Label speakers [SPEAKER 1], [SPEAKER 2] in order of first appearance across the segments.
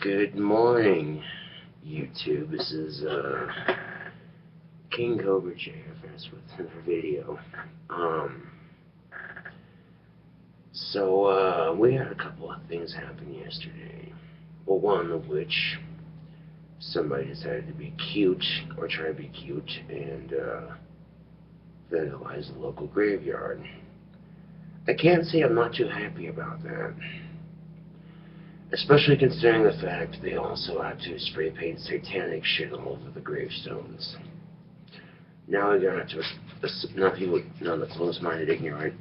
[SPEAKER 1] Good morning, YouTube. This is KingCobraJFS with another video. We had a couple of things happen yesterday. Well, one of which somebody decided to be cute, or try to be cute, and vandalize the local graveyard. I can't say I'm not too happy about that. Especially considering the fact they also had to spray paint satanic shit all over the gravestones. Now we're gonna have to, not the close-minded, ignorant,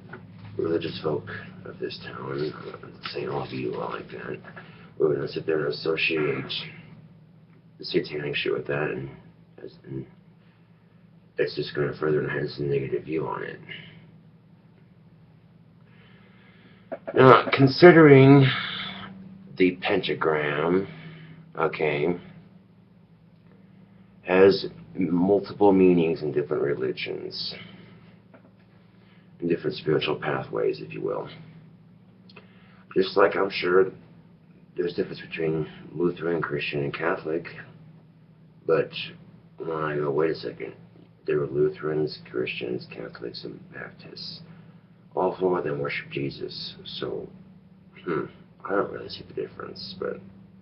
[SPEAKER 1] religious folk of this town, I'm not saying all of you are like that, we're gonna sit there and associate the satanic shit with that, and it's just gonna further enhance the negative view on it. Now, considering the pentagram, okay, has multiple meanings in different religions, in different spiritual pathways, if you will. Just like I'm sure there's a difference between Lutheran, Christian, and Catholic, but when I go, wait a second, there were Lutherans, Christians, Catholics, and Baptists. All four of them worship Jesus, so, I don't really see the difference, but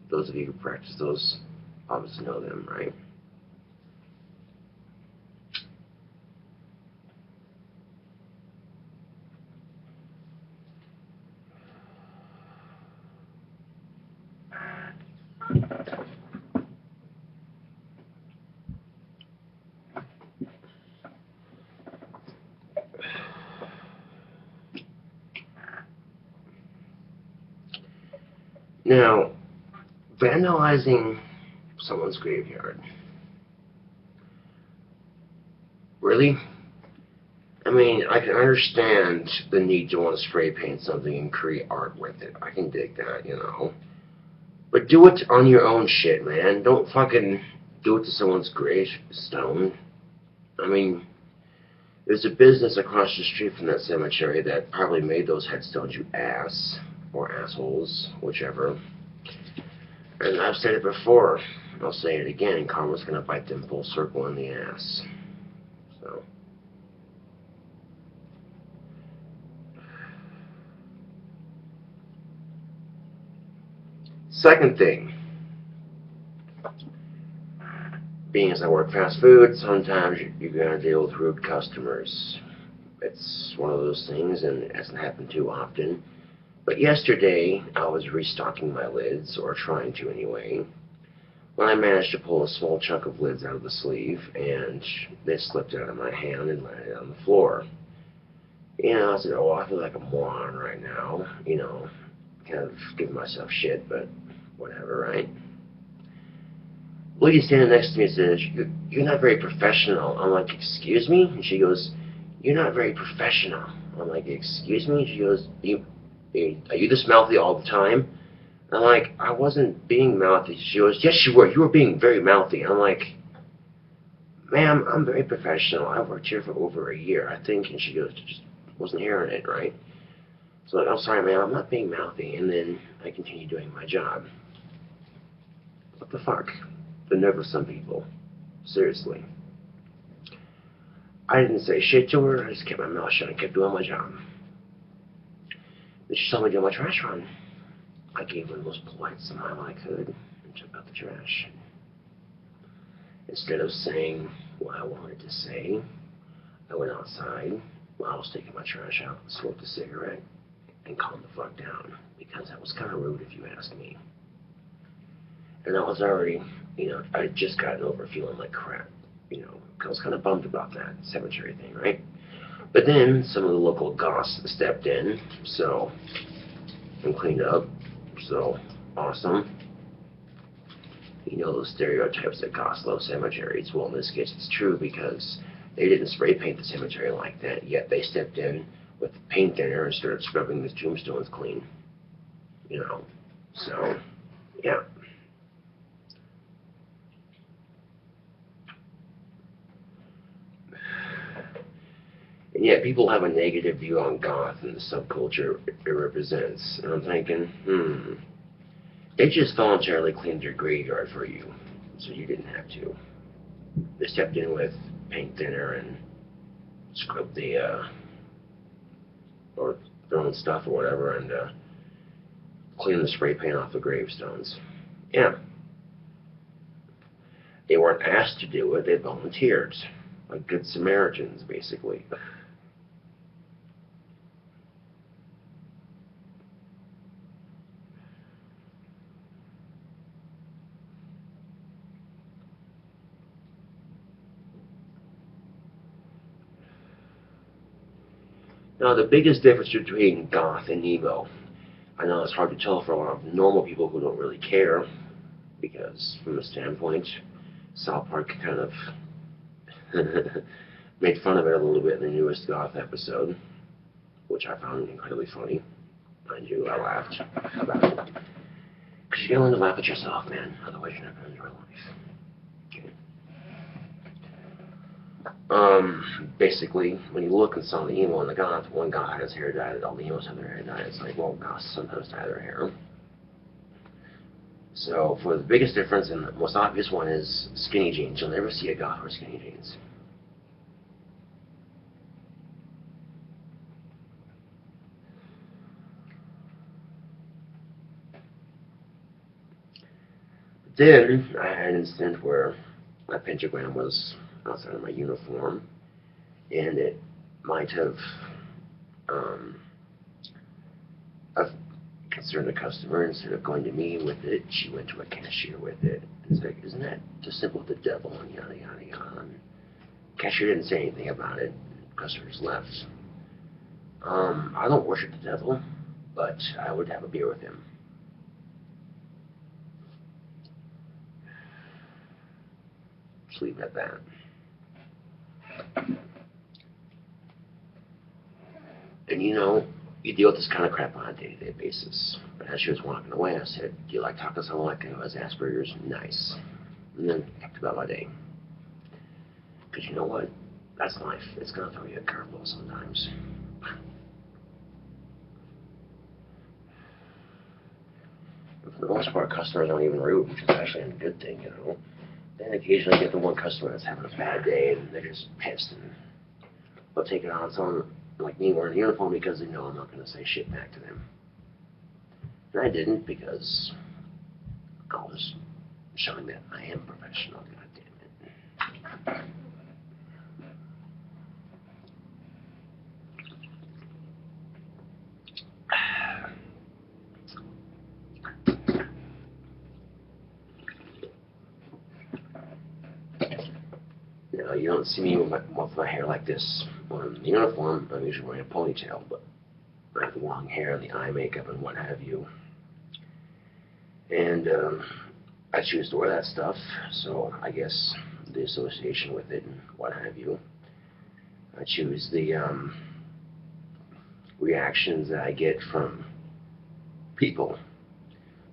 [SPEAKER 1] those of you who practice those obviously know them, right? Now, vandalizing someone's graveyard. Really? I mean, I can understand the need to want to spray paint something and create art with it. I can dig that, you know. But do it on your own shit, man. Don't fucking do it to someone's gravestone. I mean, there's a business across the street from that cemetery that probably made those headstones, you ass. Or assholes, whichever. And I've said it before, and I'll say it again, karma's gonna bite them full circle in the ass. So. Second thing. Being as I work fast food, sometimes you're gonna deal with rude customers. It's one of those things, and it hasn't happened too often. But yesterday, I was restocking my lids, or trying to anyway, when I managed to pull a small chunk of lids out of the sleeve, and they slipped out of my hand and landed on the floor. You know, I said, oh, I feel like a moron right now, you know, kind of giving myself shit, but whatever, right? Lady standing next to me says, you're not very professional. I'm like, excuse me? And she goes, you're not very professional. I'm like, excuse me? She goes, are you this mouthy all the time? I'm like, I wasn't being mouthy. She goes, yes, you were. You were being very mouthy. I'm like, ma'am, I'm very professional. I've worked here for over a year, I think. And she goes, just wasn't hearing it, right? So I'm like, I'm sorry, ma'am, I'm not being mouthy. And then I continue doing my job. What the fuck? The nerve of some people. Seriously. I didn't say shit to her. I just kept my mouth shut and kept doing my job. Then she saw me do my trash run. I gave her the most polite smile I could and took out the trash. Instead of saying what I wanted to say, I went outside while I was taking my trash out, smoked a cigarette, and calmed the fuck down, because that was kind of rude if you ask me. And I was already, you know, I had just gotten over feeling like crap, you know, I was kind of bummed about that cemetery thing, right? But then some of the local goths stepped in, so, and cleaned up, so awesome. You know those stereotypes that goths love cemeteries. Well, in this case, it's true because they didn't spray paint the cemetery like that, yet they stepped in with paint thinner and started scrubbing the tombstones clean. You know, so, yeah. And yet people have a negative view on goth and the subculture it represents. And I'm thinking, They just voluntarily cleaned your graveyard for you, so you didn't have to. They stepped in with paint thinner and scrubbed the, or throwing stuff or whatever, and cleaned the spray paint off the gravestones. Yeah. They weren't asked to do it, they volunteered. Like good Samaritans, basically. Now, the biggest difference between goth and emo, I know it's hard to tell for a lot of normal people who don't really care, because from the standpoint, South Park kind of made fun of it a little bit in the newest goth episode, which I found incredibly funny. Mind you, I laughed about it. Because you gotta learn to laugh at yourself, man, otherwise you're not gonna enjoy life. Basically, when you look and saw the emo and the goth, one guy had his hair dyed, all the emos have their hair dyed. It's like, well, goths sometimes dye their hair. So, for the biggest difference, and the most obvious one, is skinny jeans. You'll never see a goth wear skinny jeans. Then, I had an incident where my pentagram was outside of my uniform, and it might have concerned a customer. Instead of going to me with it, she went to a cashier with it. It's like, isn't that just simple with the devil, and yada, yada, yada. And cashier didn't say anything about it. Customer just left. I don't worship the devil, but I would have a beer with him. Just leave it at that. And you know, you deal with this kind of crap on a day-to-day basis. But as she was walking away, I said, do you like talking to someone like who has Asperger's? Nice. And then talked about my day. Because you know what? That's life. It's going to throw you a curveball sometimes. But for the most part, customers aren't even rude, which is actually a good thing, you know. Then occasionally you get the one customer that's having a bad day and they're just pissed, and they'll take it on someone like me wearing a uniform because they know I'm not going to say shit back to them. And I didn't, because I was showing that I am professional, goddammit. Now, you don't see me with my hair like this on the uniform. I'm usually wearing a ponytail, but I have the long hair and the eye makeup and what have you. And I choose to wear that stuff, so I guess the association with it and what have you. I choose the reactions that I get from people.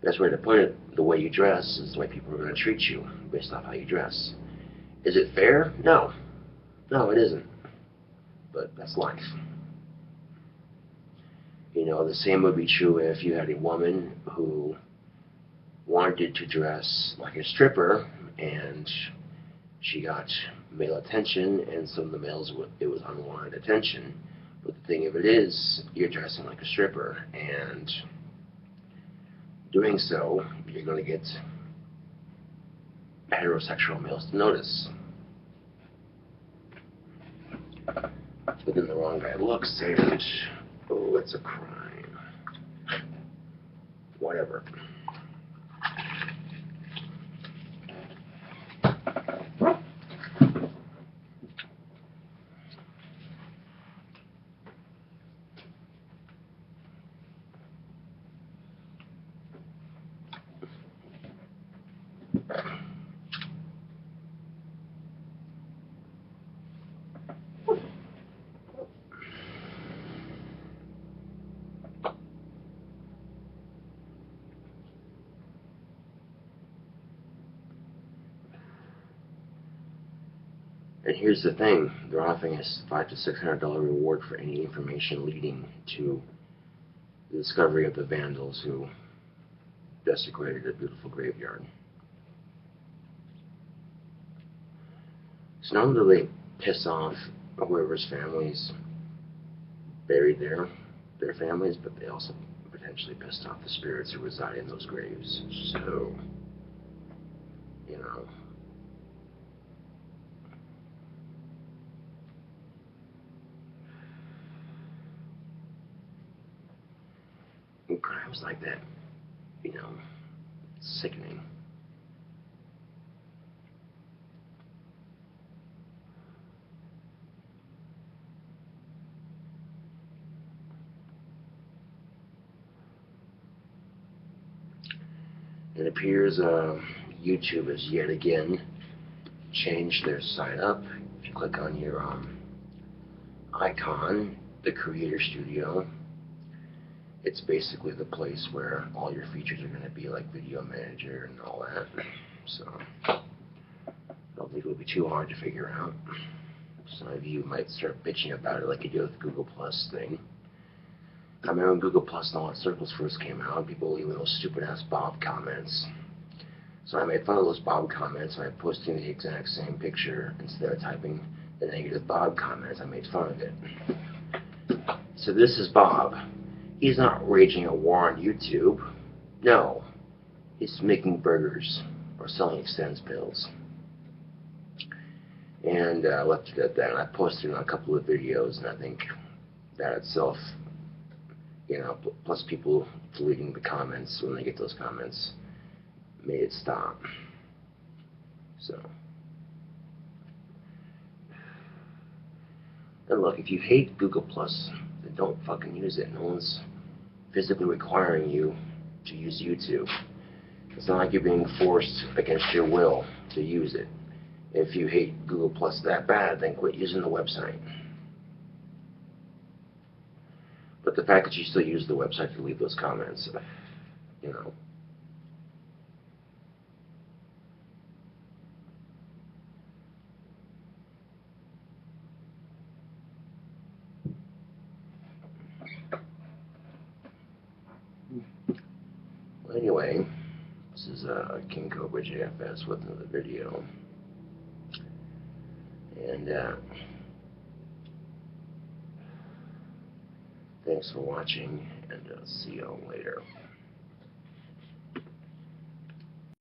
[SPEAKER 1] Best way to put it, the way you dress is the way people are going to treat you based off how you dress. Is it fair? No. No, it isn't. But that's life. You know, the same would be true if you had a woman who wanted to dress like a stripper and she got male attention, and some of the males, it was unwanted attention. But the thing of it is, you're dressing like a stripper, and doing so, you're going to get heterosexual males to notice. But then the wrong guy looks, and oh, it's a crime. Whatever. And here's the thing, they're offering us $500 to $600 reward for any information leading to the discovery of the vandals who desecrated a beautiful graveyard. So not only do they piss off whoever's families buried their families, but they also potentially pissed off the spirits who reside in those graves. So, you know, and crimes like that, you know, it's sickening. It appears YouTube has yet again changed their site up. If you click on your icon, the Creator Studio, it's basically the place where all your features are going to be, like Video Manager and all that. So I don't think it would be too hard to figure out. Some of you might start bitching about it like you did with the Google Plus thing. I remember when Google Plus and all that circles first came out, people leaving those stupid-ass Bob comments. So I made fun of those Bob comments by posting the exact same picture. Instead of typing the negative Bob comments, I made fun of it. So this is Bob. He's not waging a war on YouTube. No. He's making burgers or selling Extends pills. And I left it at that. And I posted a couple of videos, and I think that itself, you know, plus people deleting the comments when they get those comments, made it stop. So, and look, if you hate Google Plus, then don't fucking use it. No one's physically requiring you to use YouTube. It's not like you're being forced against your will to use it. If you hate Google Plus that bad, then quit using the website. But the fact that you still use the website to leave those comments, you know. Well, anyway, this is KingCobraJFS with another video. And thanks for watching, and see you all later.